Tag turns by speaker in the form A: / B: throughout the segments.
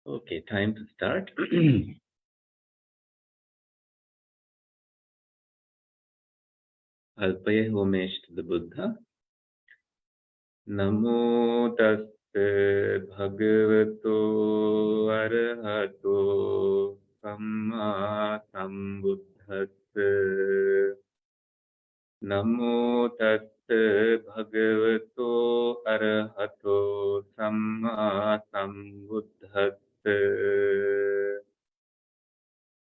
A: Okay, time to start. Alpaya homesh to the Buddha. Namo tasse bhagavato arahato samma sambuddhasse. Namo tasse bhagavato arahato samma sambuddhasse.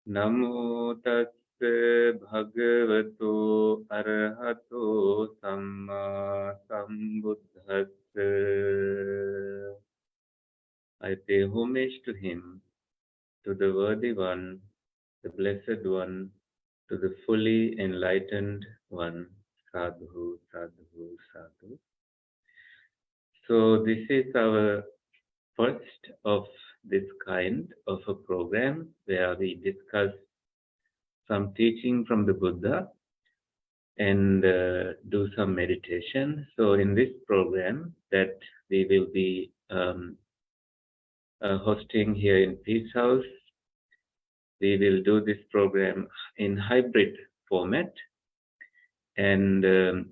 A: Namo tasse bhagavato arahato samma sambuddhasse. I pay homage to him, to the worthy one, the blessed one, to the fully enlightened one. Sadhu, sadhu, sadhu. So this is our first of this kind of a program where we discuss some teaching from the Buddha and do some meditation. So in this program that we will be hosting here in Peace House, we will do this program in hybrid format, and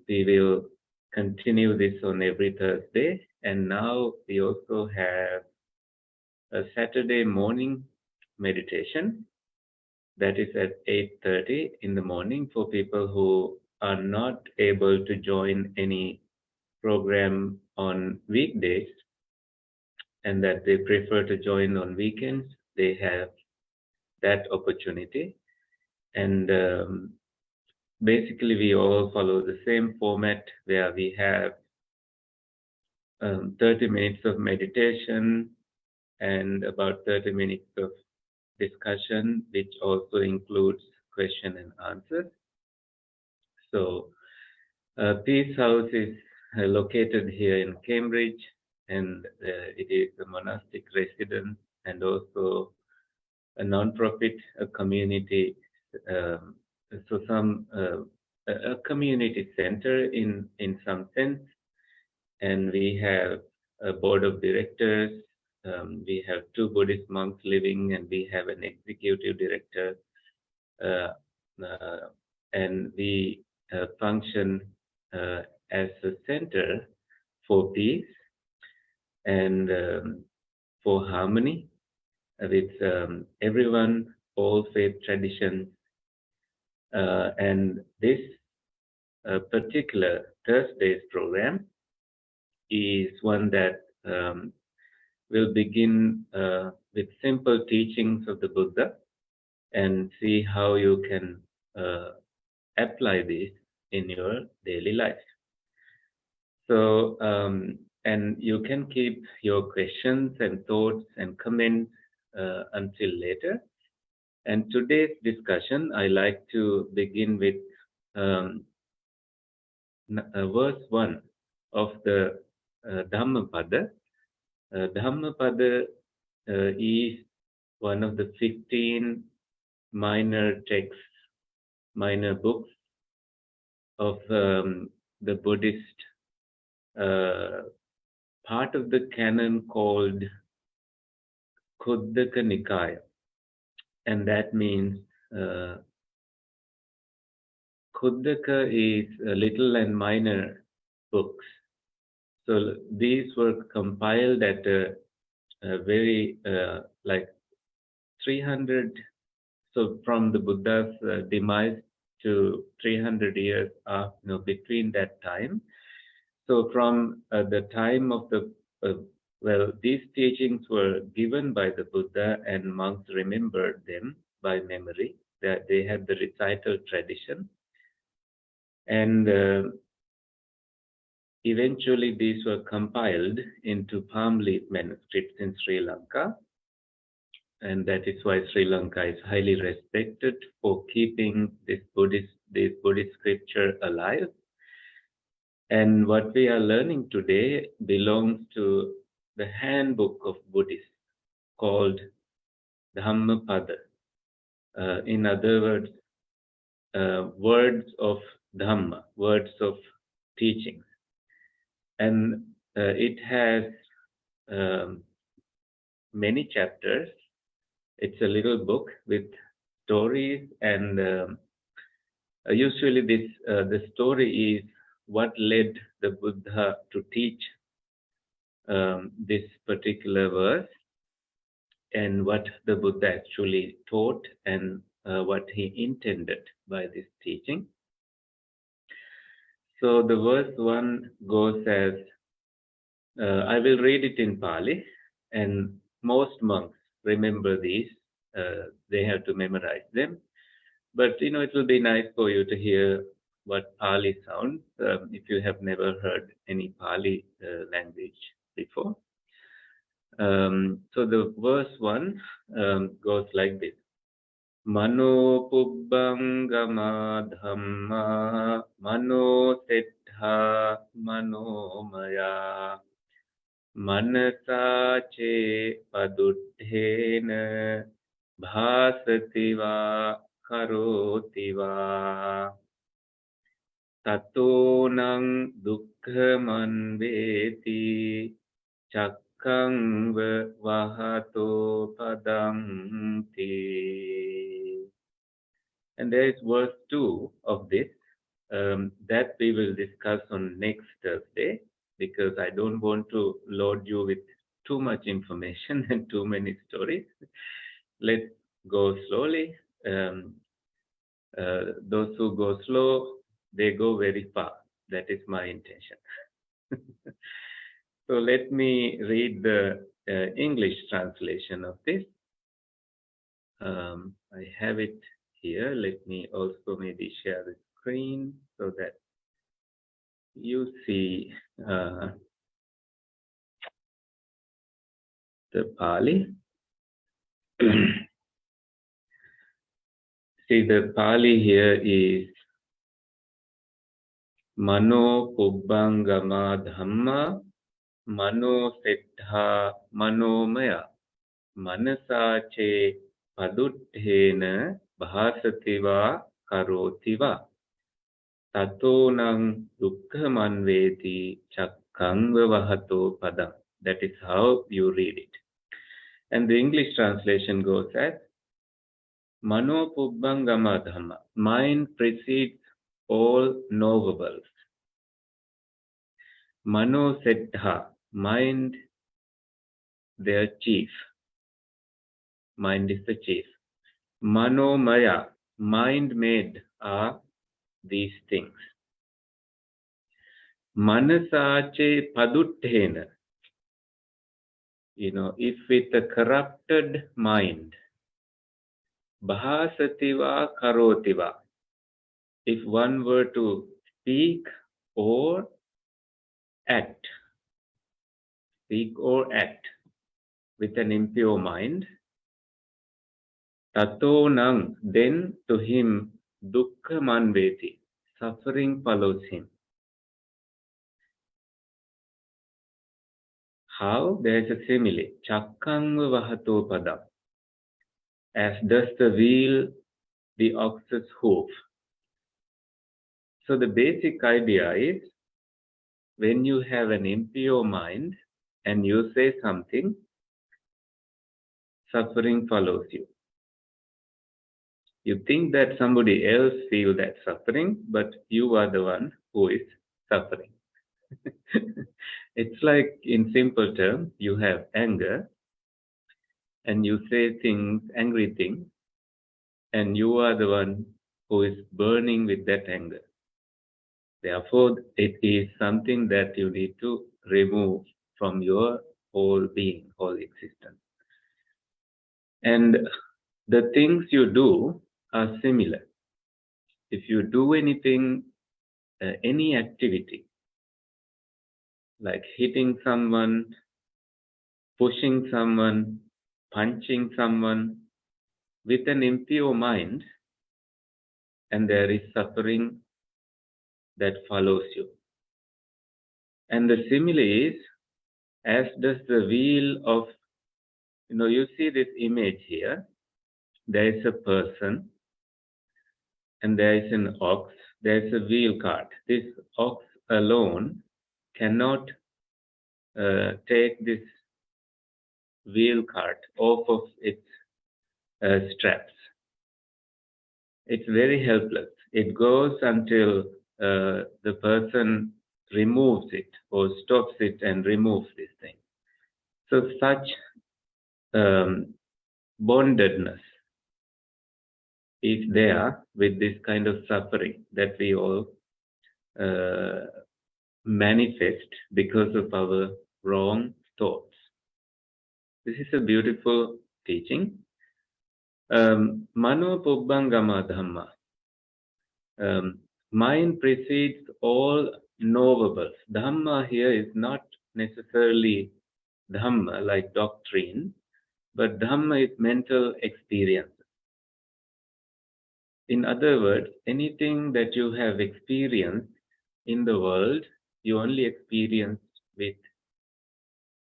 A: we will continue this on every Thursday. And now we also have a Saturday morning meditation that is at 8:30 in the morning for people who are not able to join any program on weekdays and that they prefer to join on weekends. They have that opportunity. And basically, we all follow the same format where we have 30 minutes of meditation and about 30 minutes of discussion, which also includes question and answer. So, Peace House is located here in Cambridge, and it is a monastic residence and also a non-profit, a community, a community center in some sense. And we have a board of directors. We have 2 Buddhist monks living, and we have an executive director. And we function as a center for peace and for harmony with everyone, all faith traditions. And this particular Thursday's program is one that will begin with simple teachings of the Buddha and see how you can apply this in your daily life. So, and you can keep your questions and thoughts and comments until later. And today's discussion, I like to begin with verse 1 of the Dhammapada. Dhammapada is one of the 15 minor texts, minor books of the Buddhist part of the canon called Khuddaka Nikaya. And that means Khuddaka is little and minor books. So these were compiled at a very like 300. So from the Buddha's demise to 300 years between that time. So from the time of the these teachings were given by the Buddha, and monks remembered them by memory. That they had the recital tradition, and eventually these were compiled into palm leaf manuscripts in Sri Lanka, and that is why Sri Lanka is highly respected for keeping this Buddhist scripture alive. And what we are learning today belongs to the handbook of Buddhists called Dhammapada. In other words, words of Dhamma, words of teachings. And it has many chapters. It's a little book with stories, and usually the story is what led the Buddha to teach this particular verse, and what the Buddha actually taught, and what he intended by this teaching. So the verse 1 goes as, I will read it in Pali, and most monks remember these. They have to memorize them. But, it will be nice for you to hear what Pali sounds, if you have never heard any Pali language before. So the verse 1 goes like this. Mano pubbangama dhamma mano settha manomaya manasa che paduddhena bhasati va karoti va tato nang dukkhaman veti chakkangva vahato padanti. And there is verse 2 of this that we will discuss on next Thursday, because I don't want to load you with too much information and too many stories. Let's go slowly. Those who go slow, they go very far. That is my intention. So let me read the English translation of this. I have it here. Let me also maybe share the screen so that you see the Pali. See, the Pali here is Mano Pubbangama Dhamma Mano Settha Manomaya Manasa che Paduddhena Bhasativa Karotiva Tato nang dukkhaman veti chakkangva vahato padam. That is how you read it. And the English translation goes as Mano pubbangama dhamma. Mind precedes all knowables. Mano settha. Mind, their chief. Mind is the chief. Manomaya. Mind made are these things. Manasache paduddhena. If with a corrupted mind, bhasativa karotiva, if one were to speak or act with an impure mind, tato nang, then to him dukkha manveti, suffering follows him. How? There is a simile. Chakkangva vahato padam. As does the wheel the ox's hoof. So the basic idea is, when you have an impure mind and you say something, suffering follows you. You think that somebody else feels that suffering, but you are the one who is suffering. It's like, in simple terms, you have anger and you say things, angry things, and you are the one who is burning with that anger. Therefore, it is something that you need to remove from your whole being, whole existence. And the things you do are similar. If you do anything, any activity, like hitting someone, pushing someone, punching someone, with an impure mind, and there is suffering that follows you. And the simile is, as does the wheel of, you see this image here, there is a person, and there is an ox, there is a wheel cart. This ox alone cannot take this wheel cart off of its straps. It's very helpless. It goes until the person removes it or stops it and removes this thing. So such bondedness is there with this kind of suffering that we all manifest because of our wrong thoughts. This is a beautiful teaching. Mano Pubbangama Dhamma. Mind precedes all knowables. Dhamma here is not necessarily Dhamma like doctrine, but Dhamma is mental experience. In other words, anything that you have experienced in the world, you only experienced with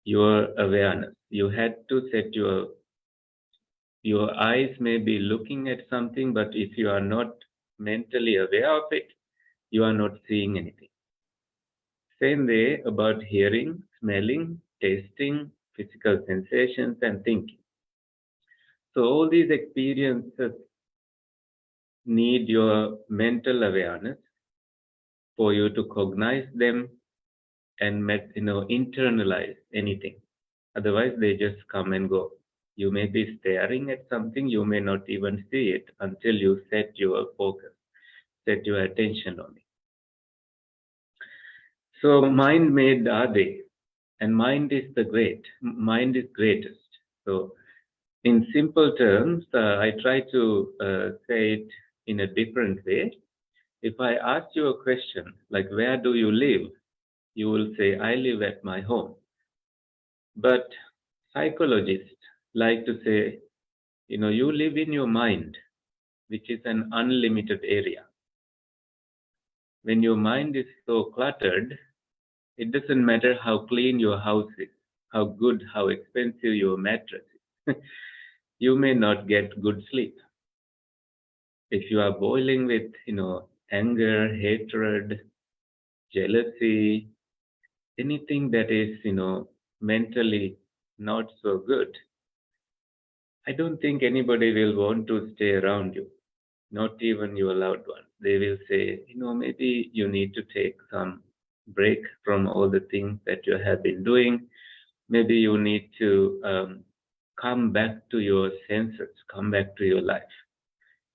A: your awareness. You had to set your eyes may be looking at something, but if you are not mentally aware of it, you are not seeing anything. Same way about hearing, smelling, tasting, physical sensations, and thinking. So all these experiences need your mental awareness for you to cognize them and internalize anything. Otherwise, they just come and go. You may be staring at something, you may not even see it until you set your focus, set your attention on it. So mind made are they, and mind is mind is greatest. So in simple terms, I try to say it in a different way. If I ask you a question like, where do you live? You will say, I live at my home. But psychologists like to say, you live in your mind, which is an unlimited area. When your mind is so cluttered, it doesn't matter how clean your house is, how good, how expensive your mattress is. You may not get good sleep. If you are boiling with, anger, hatred, jealousy, anything that is, mentally not so good, I don't think anybody will want to stay around you, not even your loved ones. They will say, maybe you need to take some break from all the things that you have been doing. Maybe you need to come back to your senses, come back to your life.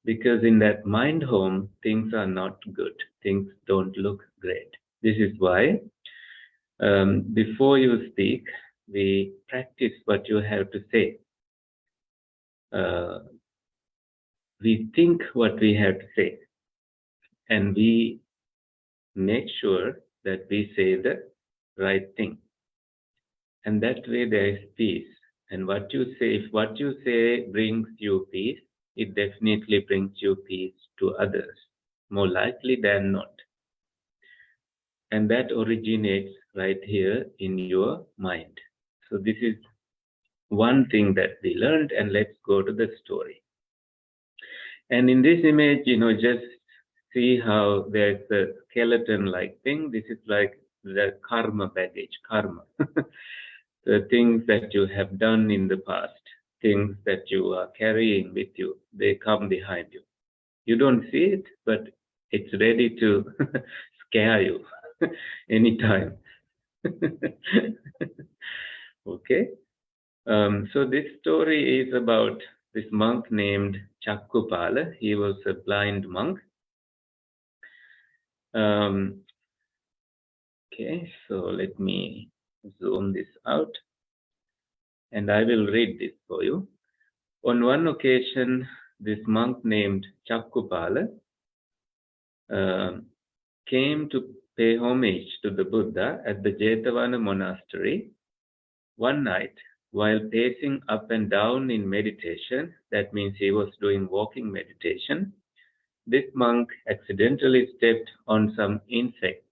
A: Because in that mind home, things are not good. Things don't look great. This is why before you speak, we practice what you have to say. We think what we have to say, and we make sure that we say the right thing. And that way there is peace. And what you say, if what you say brings you peace, it definitely brings you peace to others, more likely than not. And that originates right here in your mind. So this is one thing that we learned, and let's go to the story. And in this image, just see how there's a skeleton-like thing. This is like the karma baggage, karma. The things that you have done in the past, things that you are carrying with you, they come behind you. You don't see it, but it's ready to scare you anytime. Okay. So this story is about this monk named Chakkupala. He was a blind monk. Okay, so let me zoom this out, and I will read this for you. On one occasion, this monk named Chakkupala came to pay homage to the Buddha at the Jetavana monastery. One night, while pacing up and down in meditation, that means he was doing walking meditation, this monk accidentally stepped on some insects.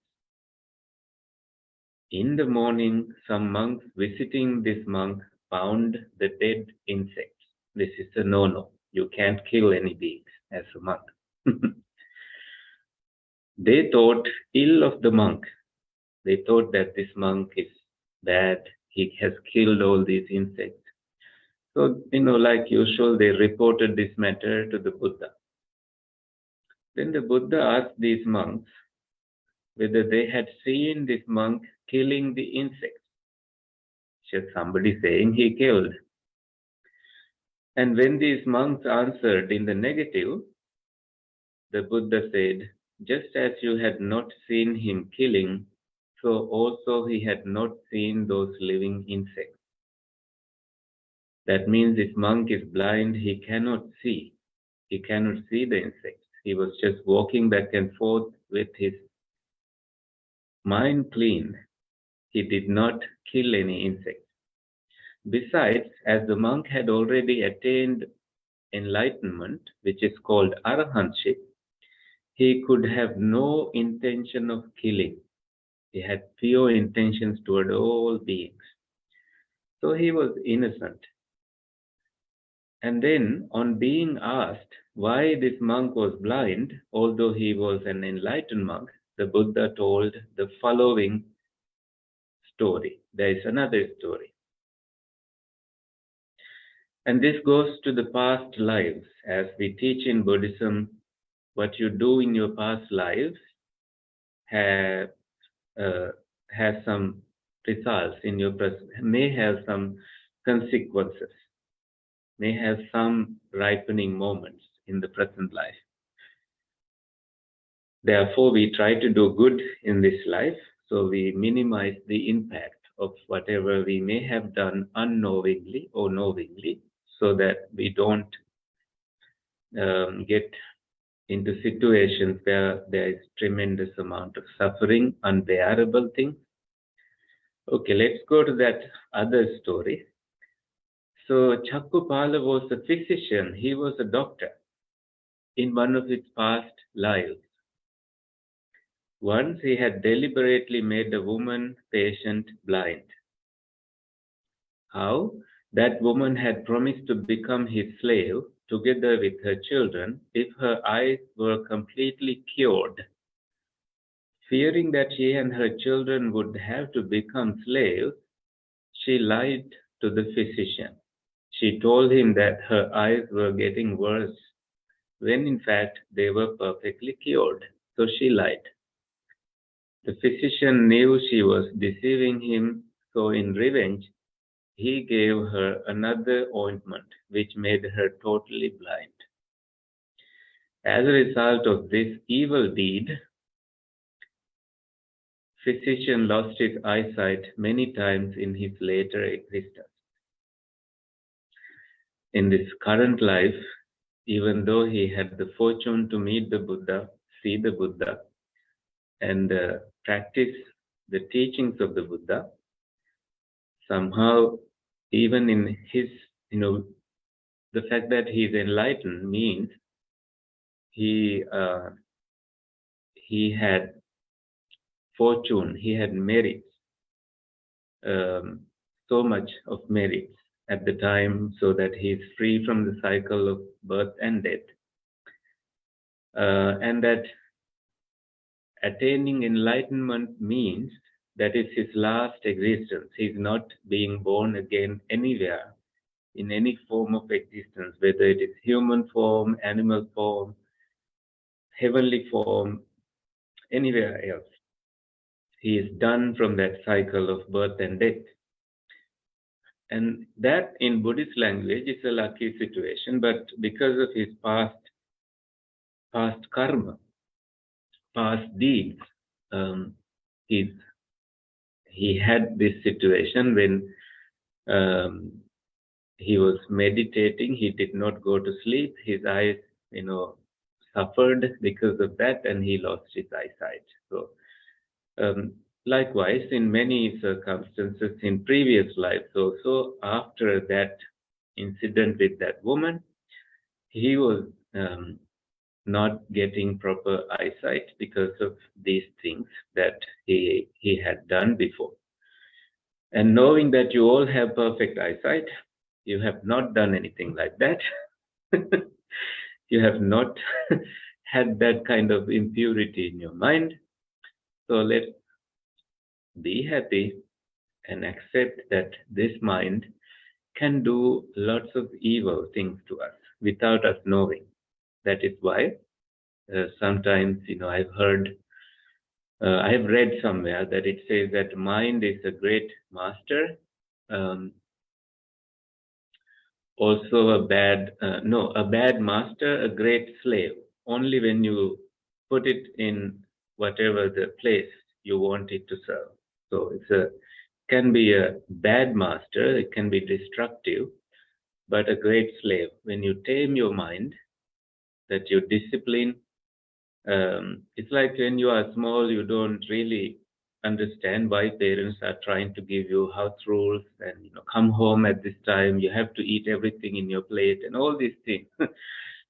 A: In the morning, some monks visiting this monk found the dead insects. This is a no-no. You can't kill any beings as a monk. They thought ill of the monk. They thought that this monk is bad. He has killed all these insects. So, like usual, they reported this matter to the Buddha. Then the Buddha asked these monks whether they had seen this monk killing the insects. Just somebody saying he killed. And when these monks answered in the negative, the Buddha said, just as you had not seen him killing, so also he had not seen those living insects. That means this monk is blind, he cannot see. He cannot see the insects. He was just walking back and forth with his mind clean. He did not kill any insects. Besides, as the monk had already attained enlightenment, which is called arahantship, he could have no intention of killing. He had pure intentions toward all beings. So he was innocent. And then, on being asked why this monk was blind, although he was an enlightened monk, the Buddha told the following story. There is another story. And this goes to the past lives. As we teach in Buddhism, what you do in your past lives has some results in your present, may have some consequences, may have some ripening moments in the present life. Therefore, we try to do good in this life, so we minimize the impact of whatever we may have done unknowingly or knowingly, so that we don't get into situations where there is tremendous amount of suffering, unbearable things. Okay, let's go to that other story. So Chakkupala was a physician, he was a doctor in one of his past lives. Once he had deliberately made a woman patient blind. How? That woman had promised to become his slave together with her children if her eyes were completely cured. Fearing that she and her children would have to become slaves, she lied to the physician. She told him that her eyes were getting worse, when in fact they were perfectly cured. So she lied. The physician knew she was deceiving him, so in revenge, he gave her another ointment which made her totally blind. As a result of this evil deed, physician lost his eyesight many times in his later existence. In this current life, even though he had the fortune to meet the Buddha, see the Buddha, and practice the teachings of the Buddha, somehow, even in his, the fact that he is enlightened means he had fortune, he had merits, so much of merits at the time, so that he is free from the cycle of birth and death. And that attaining enlightenment means that is his last existence. He's not being born again anywhere, in any form of existence, whether it is human form, animal form, heavenly form, anywhere else. He is done from that cycle of birth and death. And that in Buddhist language is a lucky situation, but because of his past karma, past deeds, he had this situation when he was meditating, he did not go to sleep, his eyes, suffered because of that, and he lost his eyesight. So, likewise, in many circumstances in previous lives also, after that incident with that woman, he was not getting proper eyesight because of these things that he had done before. And knowing that you all have perfect eyesight, you have not done anything like that. You have not had that kind of impurity in your mind. So let's be happy and accept that this mind can do lots of evil things to us without us knowing. That is why sometimes, I've heard, I have read somewhere that it says that mind is a great master, um, also a bad master, a great slave. Only when you put it in whatever the place you want it to serve. So can be a bad master, it can be destructive, but a great slave. When you tame your mind, that you discipline, it's like when you are small, you don't really understand why parents are trying to give you house rules and come home at this time, you have to eat everything in your plate and all these things.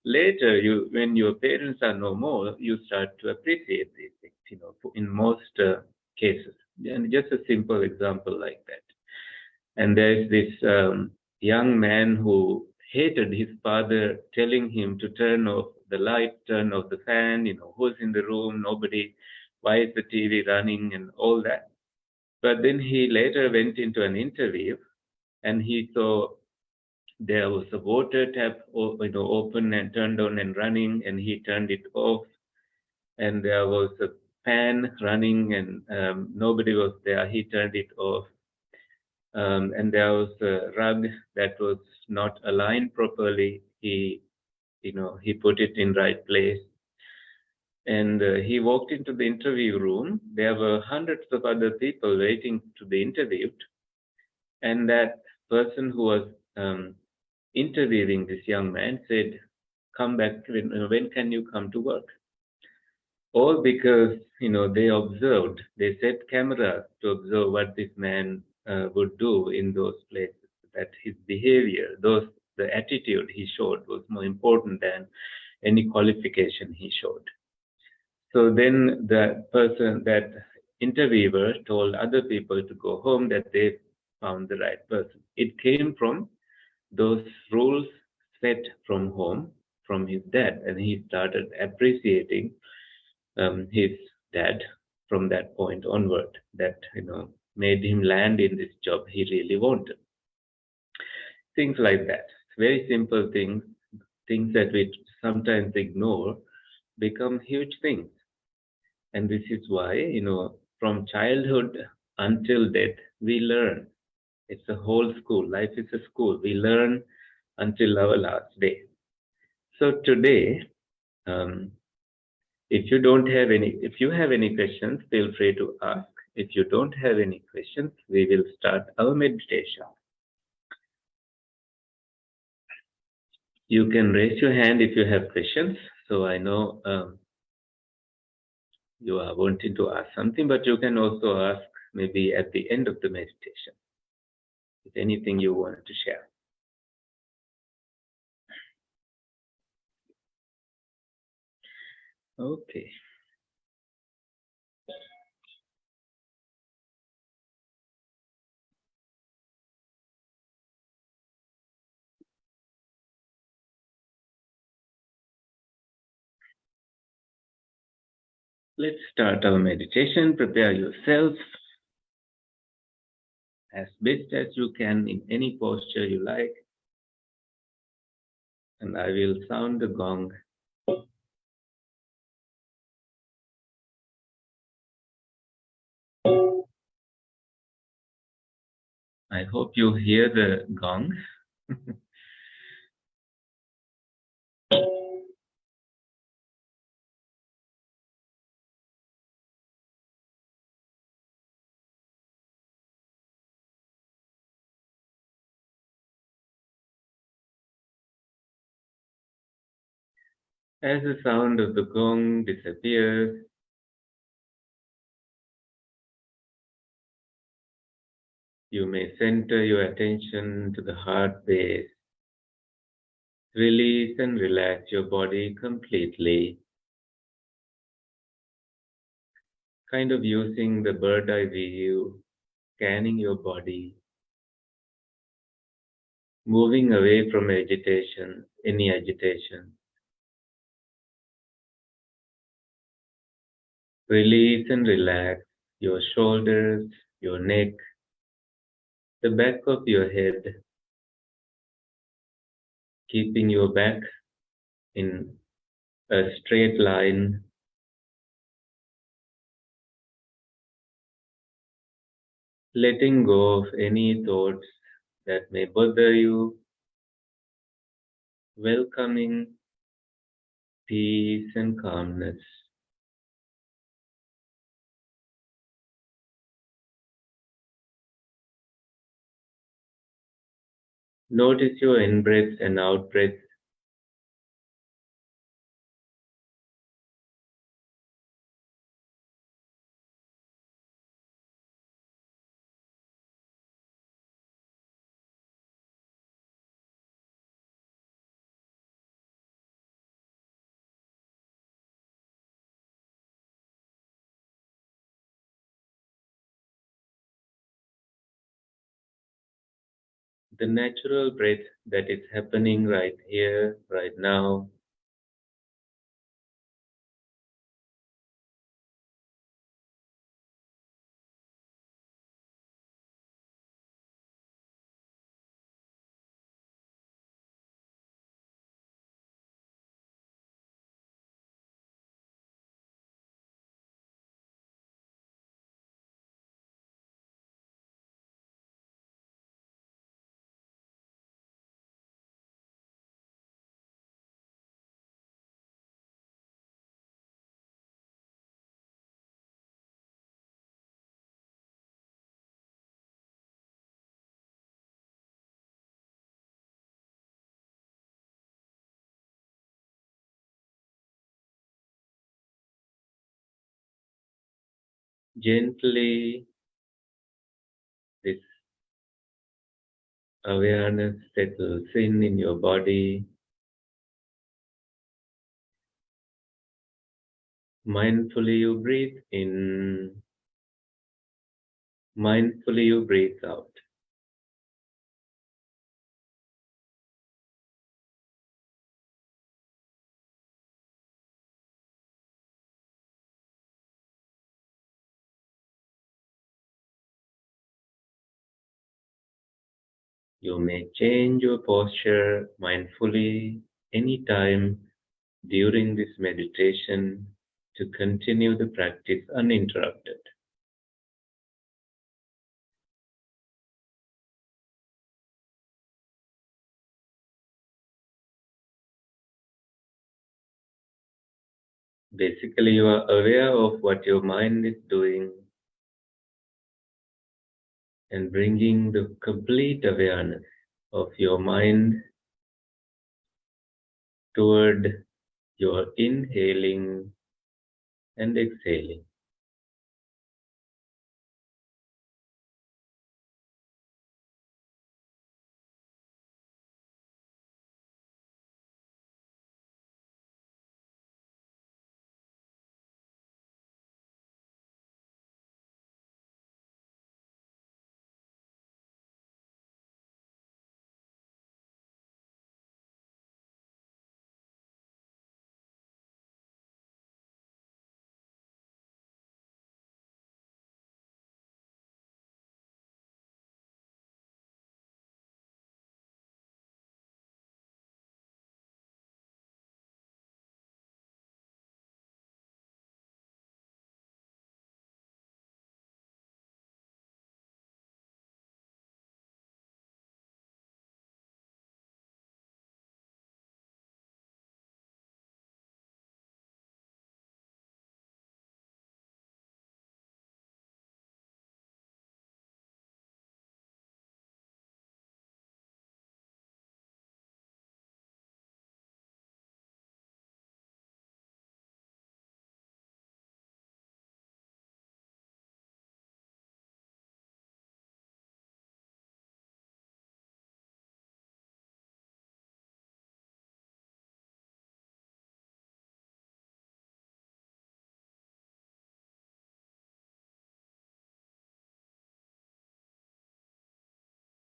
A: Later, when your parents are no more, you start to appreciate these things. In most cases, and just a simple example like that. And there's this young man who hated his father telling him to turn off the light, turn off the fan, who's in the room, nobody, why is the TV running, and all that. But then he later went into an interview and he saw there was a water tap open and turned on and running, and he turned it off. And there was a fan running and nobody was there. He turned it off. And there was a rug that was not aligned properly. He put it in right place. And he walked into the interview room. There were hundreds of other people waiting to be interviewed. And that person who was interviewing this young man said, "Come back, when can you come to work?" All because, they observed, they set cameras to observe what this man would do in those places, that his behavior, the attitude he showed was more important than any qualification he showed. So then that interviewer told other people to go home, that they found the right person. It came from those rules set from home, from his dad, and he started appreciating his dad from that point onward. That made him land in this job he really wanted. Things like that, very simple things that we sometimes ignore, become huge things. And this is why, from childhood until death, we learn. It's a whole school. Life is a school. We learn until our last day. So today, if you have any questions, feel free to ask. If you don't have any questions, we will start our meditation. You can raise your hand if you have questions. So I know you are wanting to ask something, but you can also ask maybe at the end of the meditation, if anything you want to share. Okay. Let's start our meditation. Prepare yourself as best as you can in any posture you like. And I will sound the gong. I hope you hear the gong. As the sound of the gong disappears, you may center your attention to the heart base. Release and relax your body completely. Kind of using the bird eye view, scanning your body, moving away from agitation, any agitation. Release and relax your shoulders, your neck, the back of your head, keeping your back in a straight line, letting go of any thoughts that may bother you, welcoming peace and calmness. Notice your in-breath and out-breath. The natural breath that is happening right here, right now. Gently, this awareness settles in your body. Mindfully you breathe in, mindfully you breathe out. You may change your posture mindfully anytime during this meditation to continue the practice uninterrupted. Basically, you are aware of what your mind is doing and bringing the complete awareness of your mind toward your inhaling and exhaling.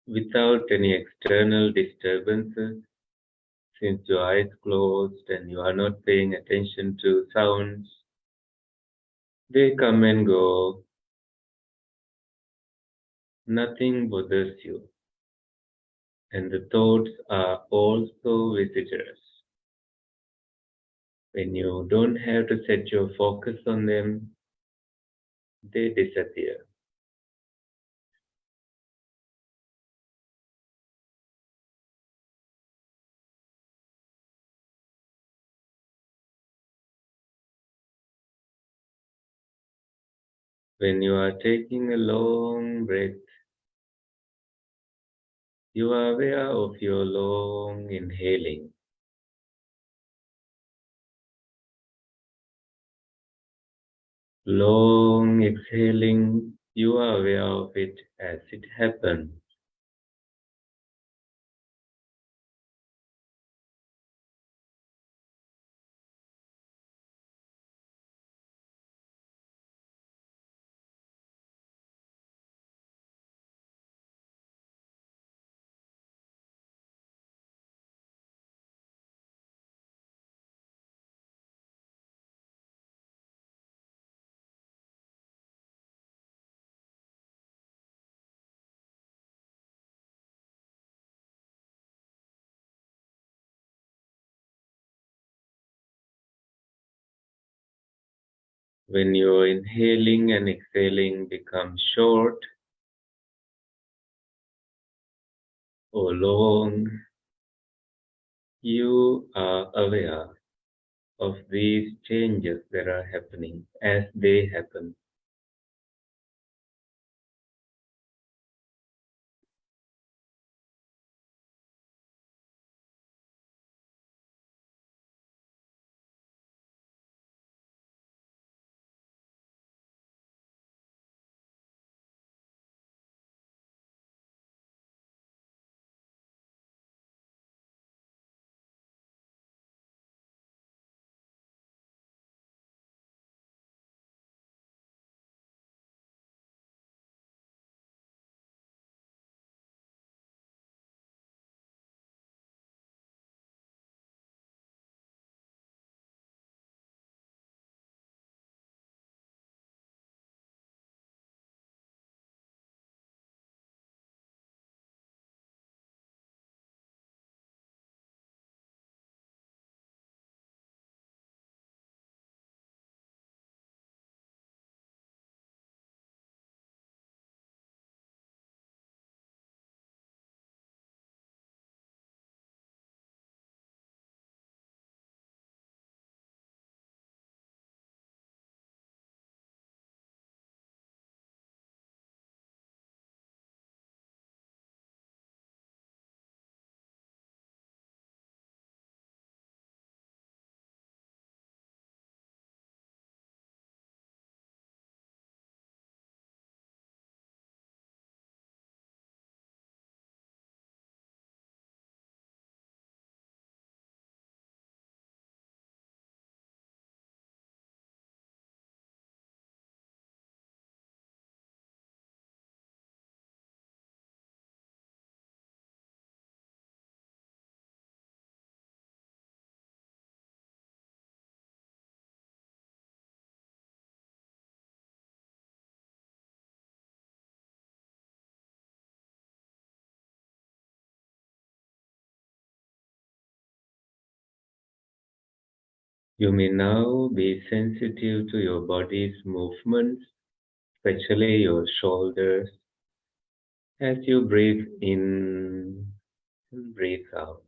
A: Without any external disturbances, since your eyes closed and you are not paying attention to sounds, they come and go. Nothing bothers you. And the thoughts are also visitors. When you don't have to set your focus on them, they disappear. When you are taking a long breath, you are aware of your long inhaling. Long exhaling, you are aware of it as it happens. When your inhaling and exhaling become short or long, you are aware of these changes that are happening as they happen. You may now be sensitive to your body's movements, especially your shoulders, as you breathe in and breathe out.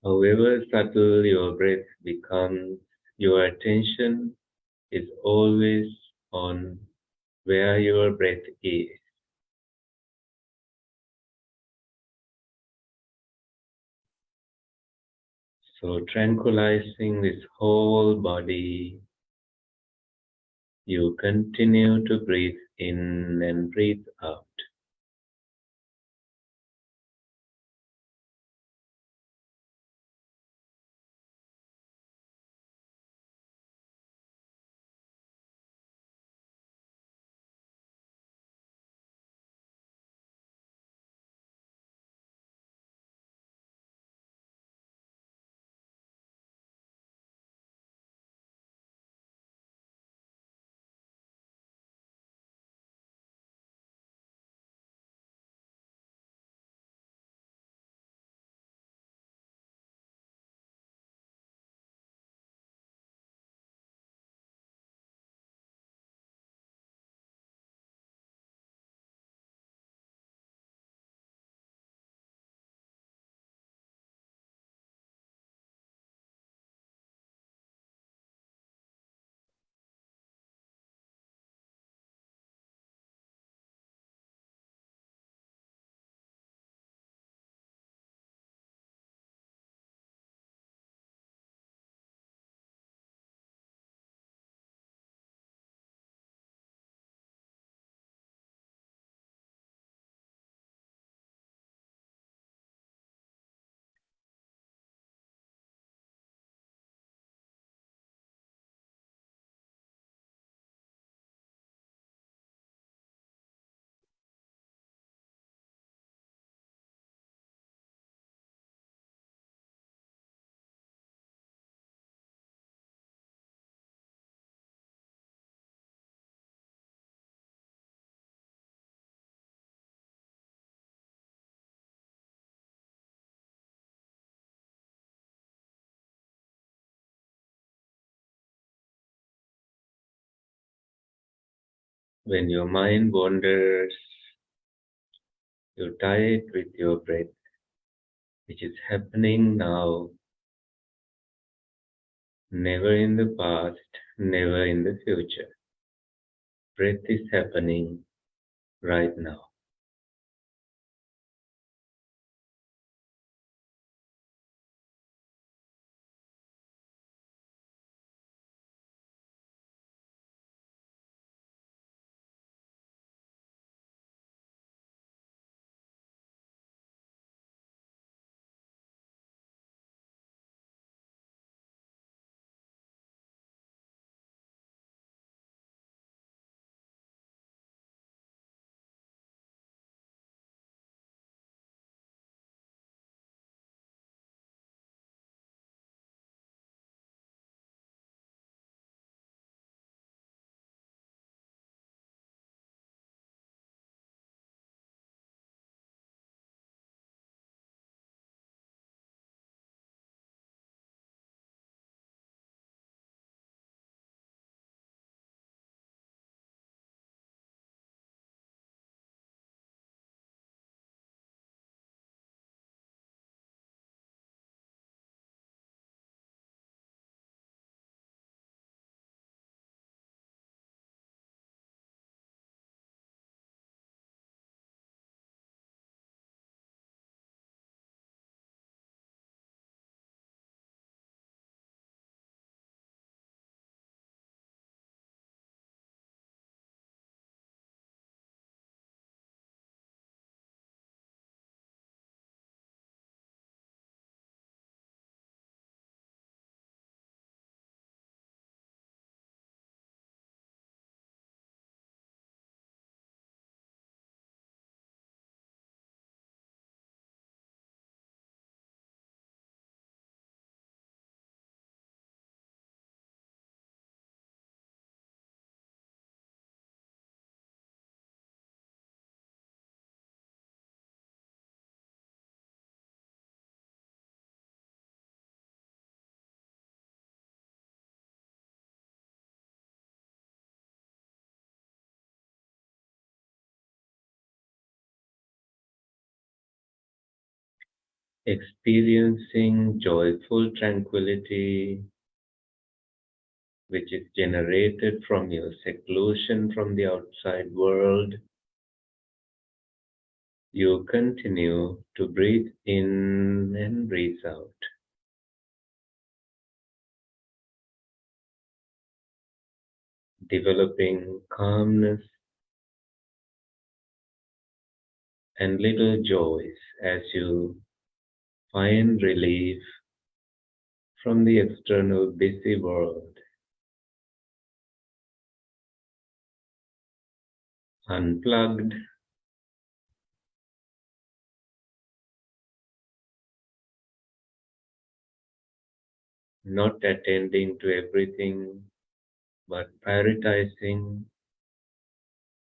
A: However subtle your breath becomes, your attention is always on where your breath is. So tranquilizing this whole body, you continue to breathe in and breathe out. When your mind wanders, you tie it with your breath, which is happening now, never in the past, never in the future. Breath is happening right now. experiencing joyful tranquility which is generated from your seclusion from the outside world. You continue to breathe in and breathe out. Developing calmness and little joys as you find relief from the external busy world. Unplugged, not attending to everything, but prioritizing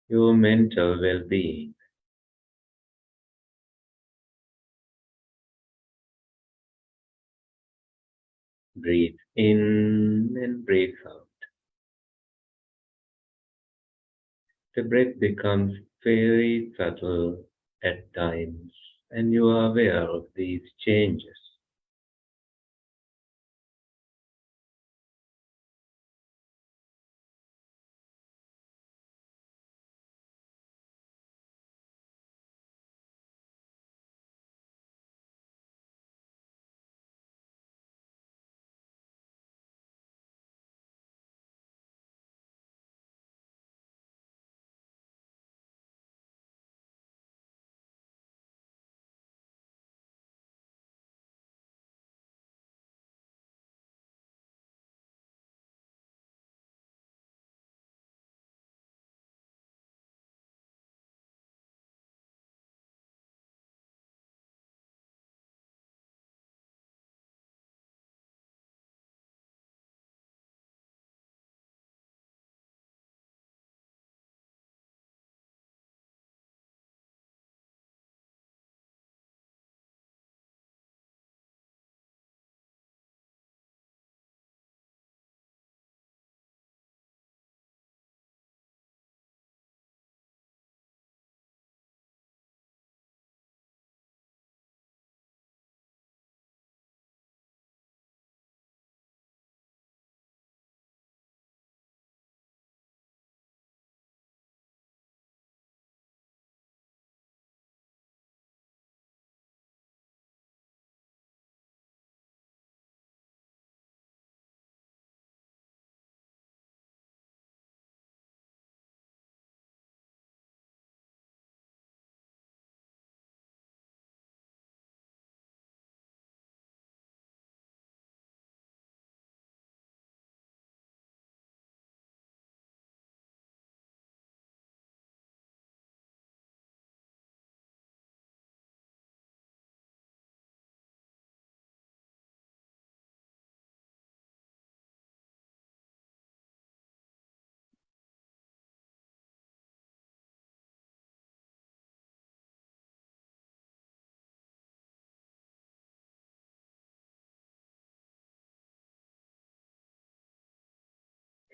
A: your mental well-being. Breathe in and breathe out. The breath becomes very subtle at times, and you are aware of these changes.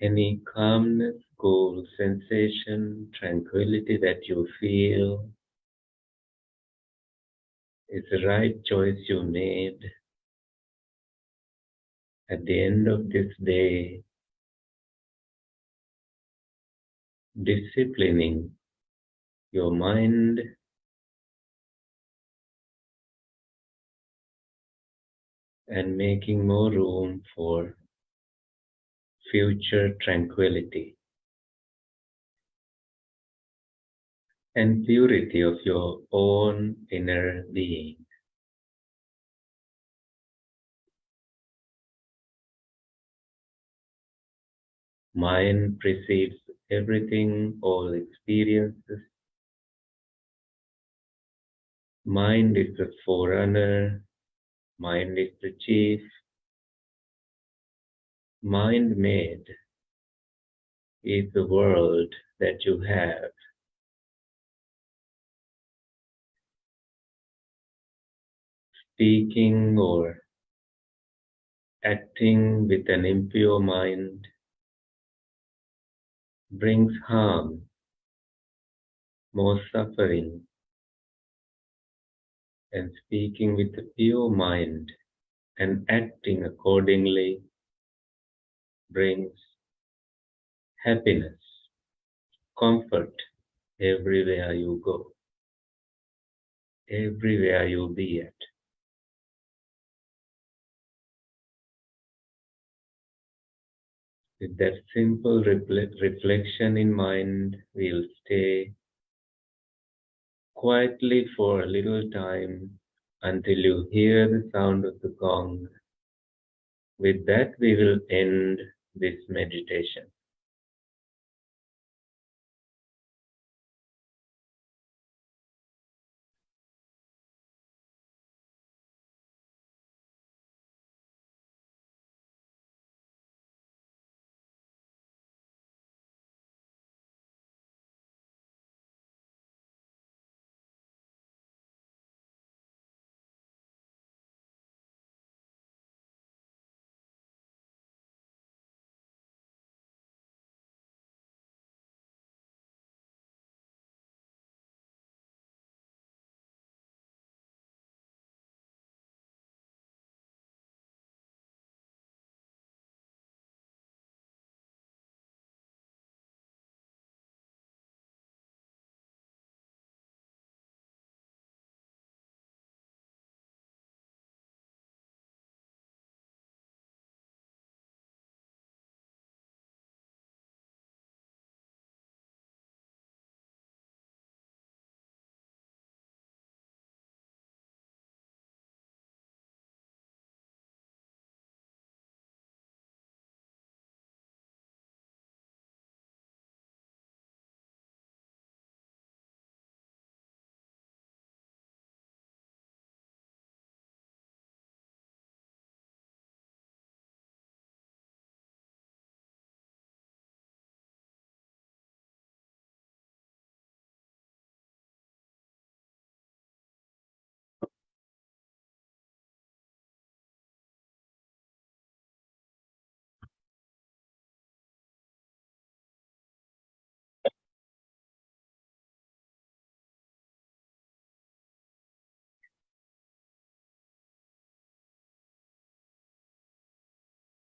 A: Any calmness, cool sensation, tranquility that you feel is the right choice you made. At the end of this day, disciplining your mind and making more room for future tranquility and purity of your own inner being. Mind precedes everything, all experiences. Mind is the forerunner. Mind is the chief. Mind made is the world that you have. Speaking or acting with an impure mind brings harm, more suffering, and speaking with a pure mind and acting accordingly brings happiness, comfort everywhere you go, everywhere you be at. With that simple reflection in mind, we'll stay quietly for a little time until you hear the sound of the gong. With that, we will end this meditation.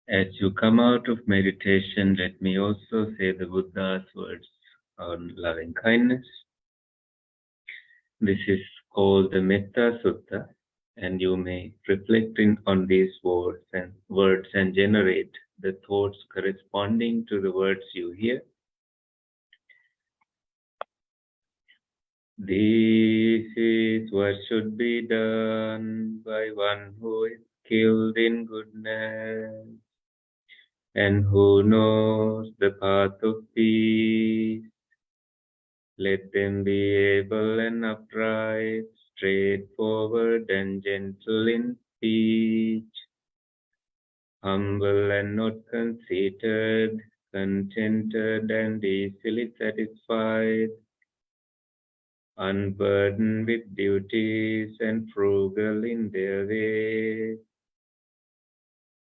A: As you come out of meditation, let me also say the Buddha's words on loving kindness. This is called the Metta Sutta, and you may reflect on these words and generate the thoughts corresponding to the words you hear. This is what should be done by one who is skilled in goodness and who knows the path of peace. Let them be able and upright, straightforward and gentle in speech, humble and not conceited, contented and easily satisfied, unburdened with duties and frugal in their ways,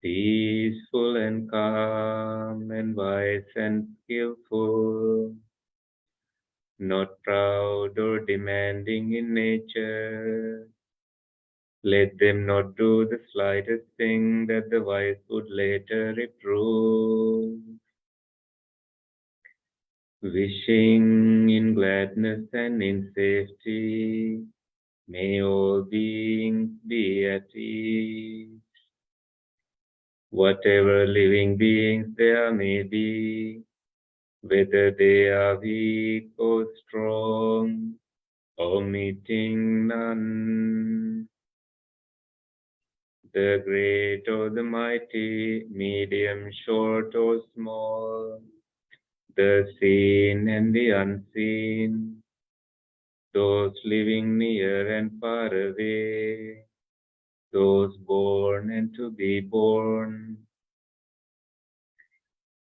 A: peaceful and calm and wise and skillful, not proud or demanding in nature. Let them not do the slightest thing that the wise would later reprove. Wishing in gladness and in safety, may all beings be at ease. Whatever living beings there may be, whether they are weak or strong, omitting none, the great or the mighty, medium, short or small, the seen and the unseen, those living near and far away, those born and to be born,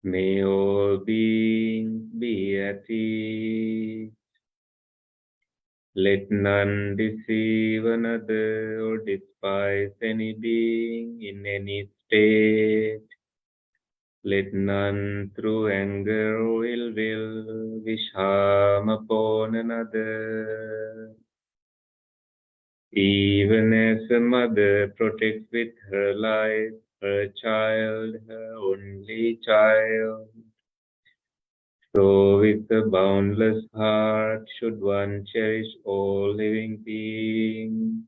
A: may all beings be at ease. Let none deceive another or despise any being in any state. Let none through anger or ill will wish harm upon another. Even as a mother protects with her life her child, her only child, so with a boundless heart should one cherish all living beings,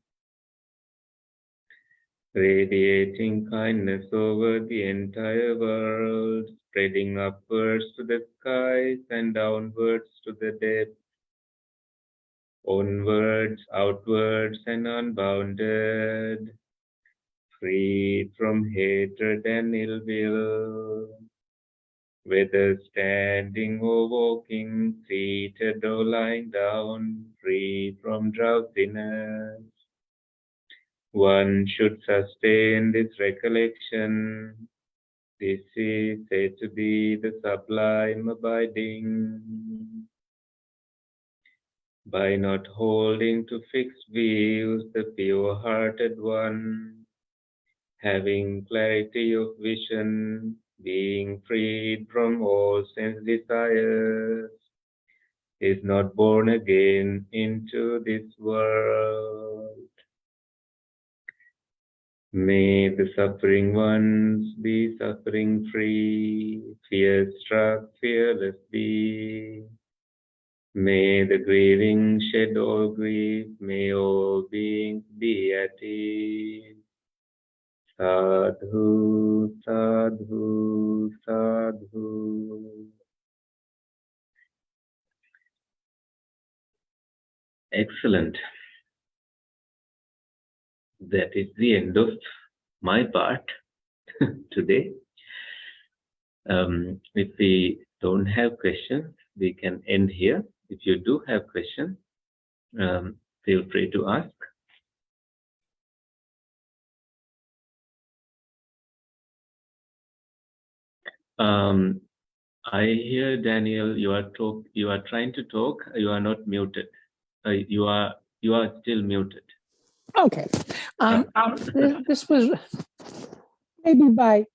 A: radiating kindness over the entire world, spreading upwards to the skies and downwards to the depths, onwards, outwards, and unbounded, freed from hatred and ill will, whether standing or walking, seated or lying down, free from drowsiness. One should sustain this recollection. This is said to be the sublime abiding. By not holding to fixed views, the pure-hearted one, having clarity of vision, being freed from all sense desires, is not born again into this world. May the suffering ones be suffering free, fear-struck, fearless be. May the grieving shed all grief, may all beings be at ease. Sadhu, sadhu, sadhu. Excellent. That is the end of my part today. If we don't have questions, we can end here. If you do have questions, feel free to ask. I hear, Daniel, you are trying to talk. You are not muted. You are still muted.
B: Okay. This was maybe by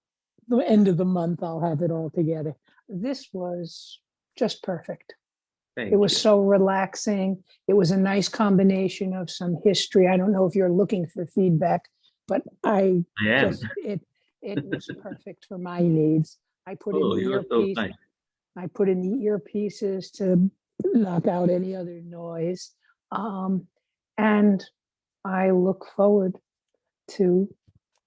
B: the end of the month, I'll have it all together. This was just perfect. It was so relaxing. It was a nice combination of some history. I don't know if you're looking for feedback, but I am. It was perfect for my needs. I put in the earpiece. So I put in the earpieces to knock out any other noise. And I look forward to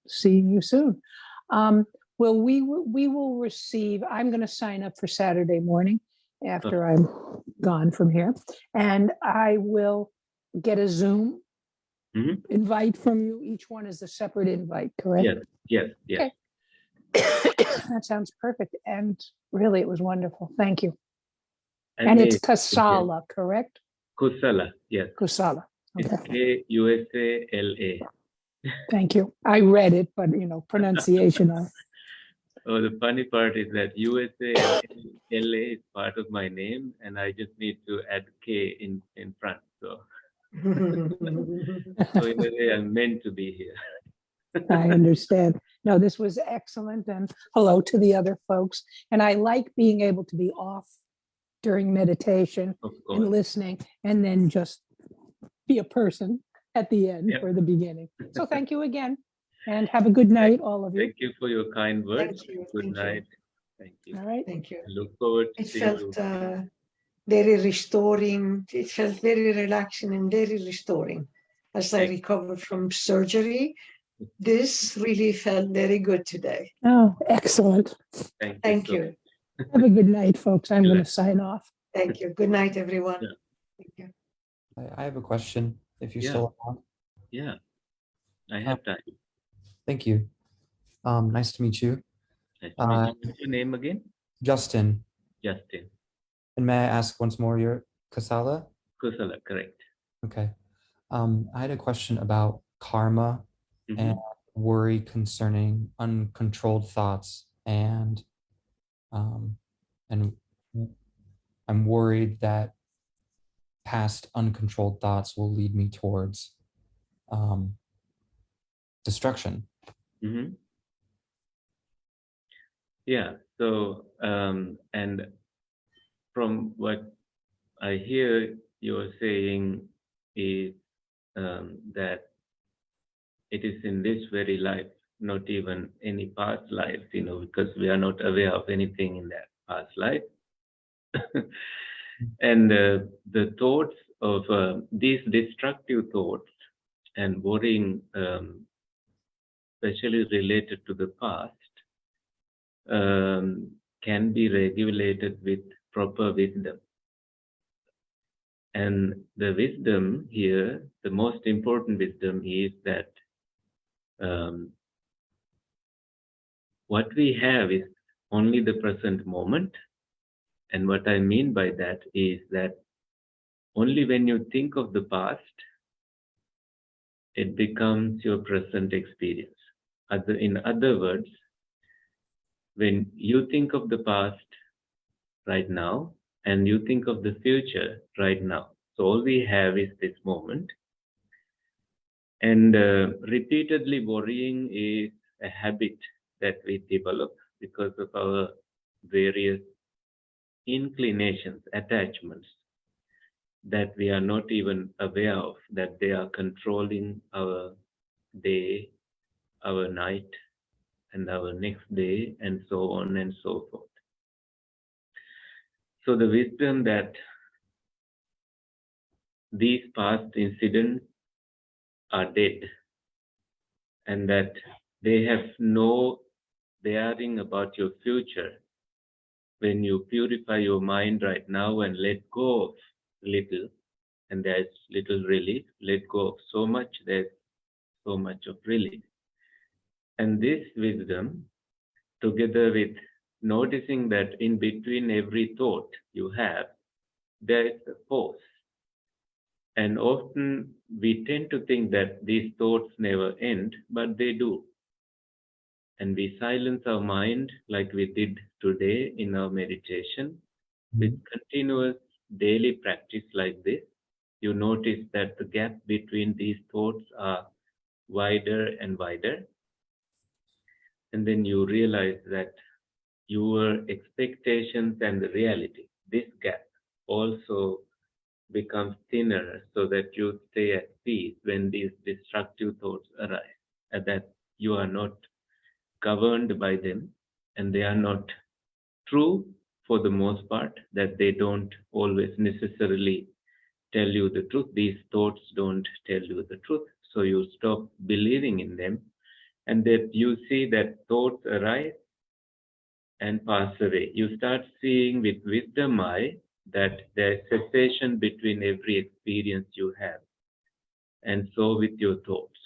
B: seeing you soon. Well, we will receive, I'm going to sign up for Saturday morning after I'm gone from here, and I will get a Zoom invite from you. Each one is a separate invite, correct?
A: Yes. Okay.
B: That sounds perfect. And really, it was wonderful. Thank you. And it's Kusala, correct?
A: Kusala, yes.
B: Kusala. Okay.
A: It's Kusala.
B: Thank you. I read it, but pronunciation.
A: Oh, the funny part is that USA and LA is part of my name, and I just need to add K in front. So, so in a way, I'm meant to be here.
B: I understand. No, this was excellent, and hello to the other folks. And I like being able to be off during meditation and listening, and then just be a person at the end or the beginning. So thank you again, and have a good night, all of you.
A: Thank you for your kind words. Good night. Thank you.
B: All right.
C: Thank you.
A: I look forward to seeing you.
C: It felt very restoring. It felt very relaxing and very restoring. As I recovered from surgery, this really felt very good today.
B: Oh, excellent.
C: Thank you.
B: Have a good night, folks. I'm going to sign off.
C: Thank you. Good night, everyone.
A: Yeah.
C: Thank you.
D: I have a question, if you're still on.
A: Yeah, I have time.
D: Thank you. Nice to meet you.
A: Nice to meet you. What's your name again?
D: Justin.
A: Justin.
D: And may I ask once more, your Kusala?
A: Kusala, correct.
D: Okay. I had a question about karma and worry concerning uncontrolled thoughts, and I'm worried that past uncontrolled thoughts will lead me towards destruction.
A: Yeah. So, and from what I hear you're saying is that very life, not even any past lives, because we are not aware of anything in that past life. And the thoughts of these destructive thoughts and worrying, especially related to the past, can be regulated with proper wisdom. And the wisdom here, the most important wisdom is that what we have is only the present moment. And what I mean by that is that only when you think of the past, it becomes your present experience. In other words, when you think of the past right now, and you think of the future right now. So all we have is this moment. And repeatedly worrying is a habit that we develop because of our various inclinations, attachments that we are not even aware of, that they are controlling our day, our night, and our next day, and so on and so forth. So the wisdom that these past incidents are dead and that they have no bearing about your future. When you purify your mind right now and let go of little, and there's little relief, let go of so much, there's so much of relief. And this wisdom, together with noticing that in between every thought you have, there is a pause. And often we tend to think that these thoughts never end, but they do. And we silence our mind like we did today in our meditation. With continuous daily practice like this, you notice that the gap between these thoughts are wider and wider. And then you realize that your expectations and the reality, this gap also becomes thinner so that you stay at peace when these destructive thoughts arise, and that you are not governed by them, and they are not true for the most part, that they don't always necessarily tell you the truth. These thoughts don't tell you the truth. So you stop believing in them, and that you see that thoughts arise and pass away. You start seeing with wisdom eye that there is cessation between every experience you have. And so with your thoughts.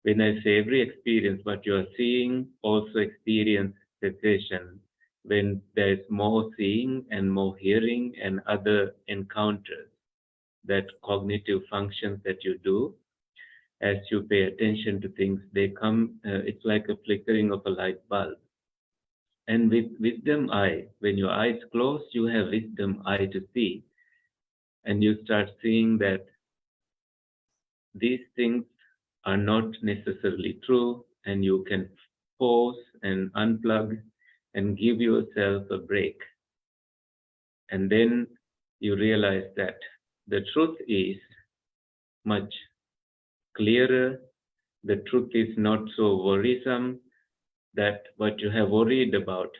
A: When I say every experience, what you are seeing also experience cessation when there is more seeing and more hearing and other encounters, that cognitive functions that you do. As you pay attention to things, they come, it's like a flickering of a light bulb. And with wisdom eye, when your eyes close, you have wisdom eye to see. And you start seeing that these things are not necessarily true, and you can pause and unplug and give yourself a break. And then you realize that the truth is much clearer. The truth is not so worrisome, that what you have worried about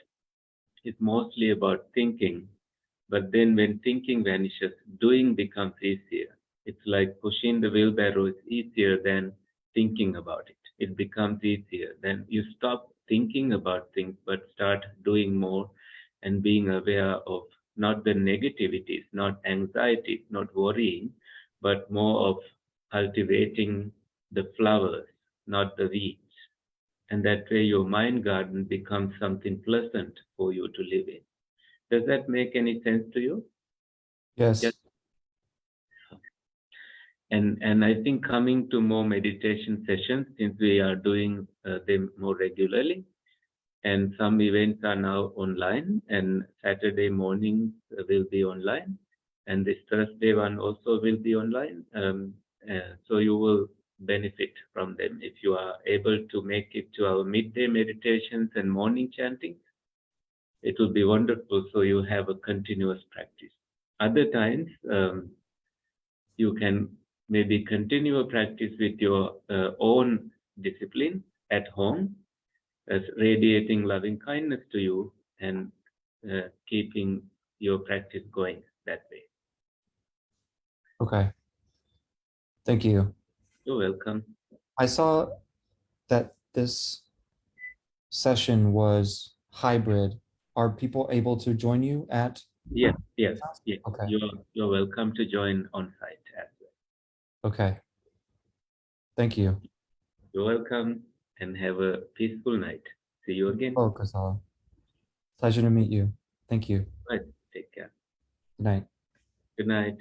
A: is mostly about thinking. But then when thinking vanishes, doing becomes easier. It's like pushing the wheelbarrow is easier than thinking about it. It becomes easier. Then you stop thinking about things, but start doing more and being aware of not the negativities, not anxiety, not worrying, but more of cultivating the flowers, not the weeds. And that way your mind garden becomes something pleasant for you to live in. Does that make any sense to you?
D: Yes.
A: Yes. And I think coming to more meditation sessions, since we are doing them more regularly, and some events are now online, and Saturday mornings will be online, and this Thursday one also will be online. So you will benefit from them if you are able to make it to our midday meditations and morning chanting. It will be wonderful, so you have a continuous practice. Other times, you can maybe continue a practice with your own discipline at home, as radiating loving kindness to you and keeping your practice going that way.
D: Okay. Thank you.
A: You're welcome.
D: I saw that this session was hybrid. Are people able to join you at?
A: Yes.
D: Okay.
A: You're welcome to join on site as well.
D: Okay. Thank you.
A: You're welcome and have a peaceful night. See you again.
D: Oh, Kasala. Pleasure to meet you. Thank you.
A: Right. Take care.
D: Good night.
A: Good night.